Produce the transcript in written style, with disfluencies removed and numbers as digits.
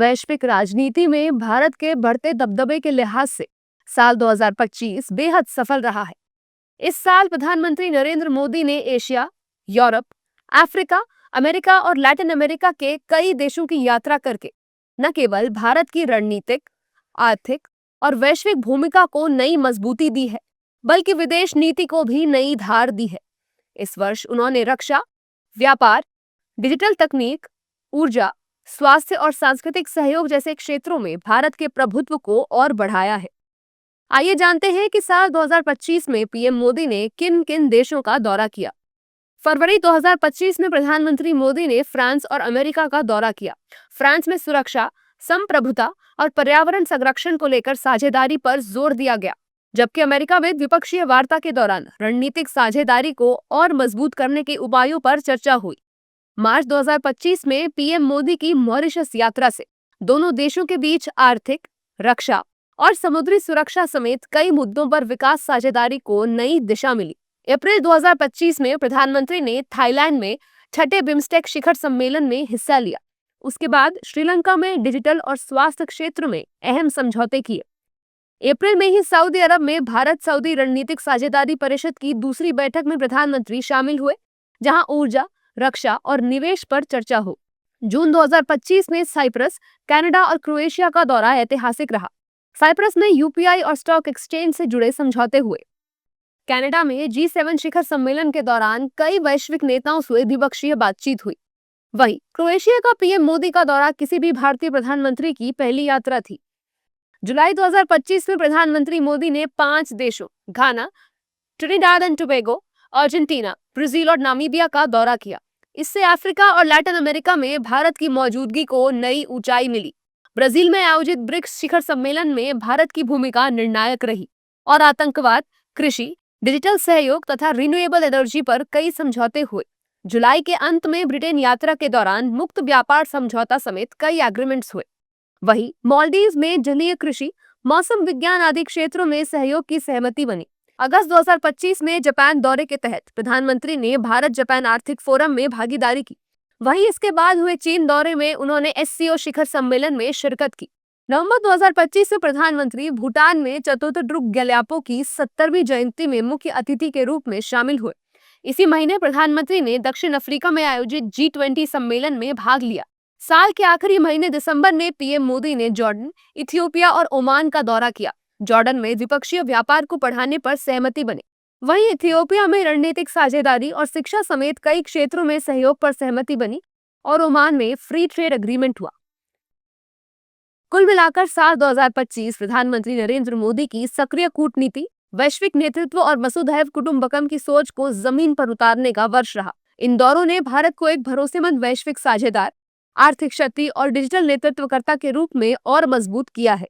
वैश्विक राजनीति में भारत के बढ़ते दबदबे के लिहाज से साल 2025 बेहद सफल रहा है। इस साल प्रधानमंत्री नरेंद्र मोदी ने एशिया, यूरोप, अफ्रीका, अमेरिका और लैटिन अमेरिका के कई देशों की यात्रा करके न केवल भारत की रणनीतिक, आर्थिक और वैश्विक भूमिका को नई मजबूती दी है, बल्कि विदेश नीति को भी नई धार दी है। इस वर्ष उन्होंने रक्षा, व्यापार, डिजिटल तकनीक, ऊर्जा, स्वास्थ्य और सांस्कृतिक सहयोग जैसे क्षेत्रों में भारत के प्रभुत्व को और बढ़ाया है। आइए जानते हैं कि साल 2025 में पीएम मोदी ने किन किन देशों का दौरा किया। फरवरी 2025 में प्रधानमंत्री मोदी ने फ्रांस और अमेरिका का दौरा किया। फ्रांस में सुरक्षा, संप्रभुता और पर्यावरण संरक्षण को लेकर साझेदारी पर जोर दिया गया, जबकि अमेरिका में द्विपक्षीय वार्ता के दौरान रणनीतिक साझेदारी को और मजबूत करने के उपायों पर चर्चा हुई। मार्च 2025 में पीएम मोदी की मॉरिशस यात्रा से दोनों देशों के बीच आर्थिक, रक्षा और समुद्री सुरक्षा समेत कई मुद्दों पर विकास साझेदारी को नई दिशा मिली। अप्रैल 2025 में प्रधानमंत्री ने थाईलैंड में छठे बिम्स्टेक शिखर सम्मेलन में हिस्सा लिया। उसके बाद श्रीलंका में डिजिटल और स्वास्थ्य क्षेत्र में अहम समझौते किए। अप्रैल में ही सऊदी अरब में भारत सऊदी रणनीतिक साझेदारी परिषद की दूसरी बैठक में प्रधानमंत्री शामिल हुए, जहां ऊर्जा, रक्षा और निवेश पर चर्चा हो। जून 2025 में साइप्रस, कनाडा और क्रोएशिया का दौरा ऐतिहासिक रहा। साइप्रस में यूपीआई और स्टॉक एक्सचेंज से जुड़े समझौते हुए। कनाडा में G7 शिखर सम्मेलन के दौरान कई वैश्विक नेताओं से द्विपक्षीय बातचीत हुई। वहीं क्रोएशिया का पीएम मोदी का दौरा किसी भी भारतीय प्रधानमंत्री की पहली यात्रा थी। जुलाई 2025 में प्रधानमंत्री मोदी ने 5 देशों Ghana, Trinidad and Tobago, Argentina, Brazil और नामीबिया का दौरा किया। इससे अफ्रीका और लैटिन अमेरिका में भारत की मौजूदगी को नई ऊंचाई मिली। ब्राजील में आयोजित ब्रिक्स शिखर सम्मेलन में भारत की भूमिका निर्णायक रही और आतंकवाद, कृषि, डिजिटल सहयोग तथा रिन्यूएबल एनर्जी पर कई समझौते हुए। जुलाई के अंत में ब्रिटेन यात्रा के दौरान मुक्त व्यापार समझौता समेत कई एग्रीमेंट्स हुए। वहीं मालदीव में जलीय कृषि, मौसम विज्ञान आदि क्षेत्रों में सहयोग की सहमति बनी। अगस्त 2025 में जापान दौरे के तहत प्रधानमंत्री ने भारत जापान आर्थिक फोरम में भागीदारी की। वहीं इसके बाद हुए चीन दौरे में उन्होंने SCO शिखर सम्मेलन में शिरकत की। नवंबर 2025 में प्रधानमंत्री भूटान में चतुर्थद्रुक ग्यालपो की 70वीं जयंती में मुख्य अतिथि के रूप में शामिल हुए। इसी महीने प्रधानमंत्री ने दक्षिण अफ्रीका में आयोजित G20 सम्मेलन में भाग लिया। साल के आखिरी महीने दिसंबर में पीएम मोदी ने जॉर्डन, इथियोपिया और ओमान का दौरा किया। जॉर्डन में द्विपक्षीय व्यापार को बढ़ाने पर सहमति बनी। वहीं इथियोपिया में रणनीतिक साझेदारी और शिक्षा समेत कई क्षेत्रों में सहयोग पर सहमति बनी और ओमान में फ्री ट्रेड एग्रीमेंट हुआ। कुल मिलाकर साल 2025 प्रधानमंत्री नरेंद्र मोदी की सक्रिय कूटनीति, वैश्विक नेतृत्व और वसुधैव कुटुंबकम की सोच को जमीन पर उतारने का वर्ष रहा। इन दौरों ने भारत को एक भरोसेमंद वैश्विक साझेदार, आर्थिक शक्ति और डिजिटल नेतृत्वकर्ता के रूप में और मजबूत किया है।